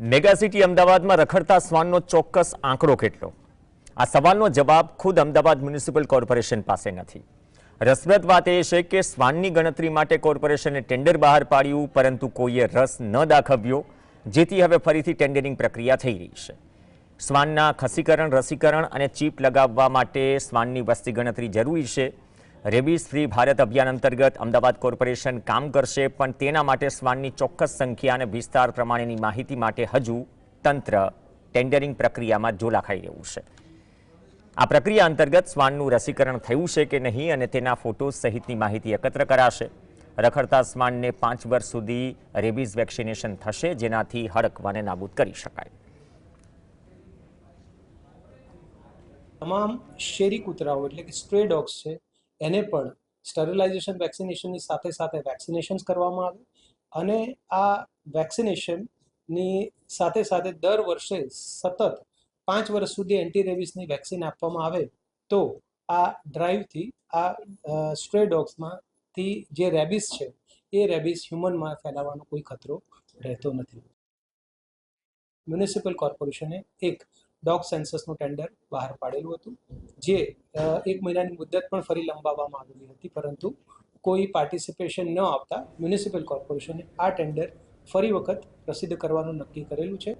Megacity અમદાવાદમાં રખડતા શ્વાનનો ચોક્કસ આંકડો કેટલો? આ સવાલનો જવાબ ખુદ અમદાવાદ મ્યુનિસિપલ કોર્પોરેશન પાસે નથી. રસપ્રદ વાત એ છે કે શ્વાનની ગણતરી માટે કોર્પોરેશને ટેન્ડર બહાર પાડ્યું, પરંતુ કોઈએ રસ ન દાખવ્યો, જેથી હવે ફરીથી ટેન્ડરિંગ પ્રક્રિયા થઈ રહી છે. શ્વાનના ખસીકરણ, રસીકરણ અને ચીપ લગાવવા માટે શ્વાનની વસ્તી ગણતરી જરૂરી છે. રેબીઝ ફ્રી ભારત અભિયાન અંતર્ગત અમદાવાદ કોર્પોરેશન કામ કરશે, પણ તેના માટે શ્વાનની ચોક્કસ સંખ્યા અને વિસ્તાર પ્રમાણેની માહિતી માટે હજુ તંત્ર ટેન્ડરિંગ પ્રક્રિયામાં ઝોલા ખાઈ રહ્યું છે. આ પ્રક્રિયા અંતર્ગત શ્વાનનું રસીકરણ થયું છે કે નહીં અને તેના ફોટો સહિતની માહિતી એકત્ર કરાશે. રખડતા શ્વાનને 5 વર્ષ સુધી રેબીઝ વેક્સિનેશન થશે, જેનાથી હડકવાને નાબૂદ કરી શકાય. તમામ શેરી કૂતરાઓ એટલે કે સ્ટ્રે ડોગ્સ છે એને પણ સ્ટરીલાઇઝેશન વેક્સિનેશનની સાથે સાથે વેક્સિનેશન્સ કરવામાં આવે અને આ વેક્સિનેશનની સાથે સાથે દર વર્ષે સતત 5 વર્ષ સુધી એન્ટી રેબિસની વેક્સિન આપવામાં આવે તો આ ડ્રાઈવથી આ સ્ટ્રે ડોગ્સમાંથી જે રેબિસ છે એ રેબિસ હ્યુમનમાં ફેલાવાનો કોઈ ખતરો રહેતો નથી. મ્યુનિસિપલ કોર્પોરેશને એક ડોગ સેન્સસનું ટેન્ડર બહાર પાડેલું હતું, જે 1 મહિનાની મુદત પણ ફરી લંબાવવામાં આવેલી હતી, પરંતુ કોઈ પાર્ટિસિપેશન ન આવતા મ્યુનિસિપલ કોર્પોરેશને આ ટેન્ડર ફરી વખત પ્રસિદ્ધ કરવાનું નક્કી કરેલું છે.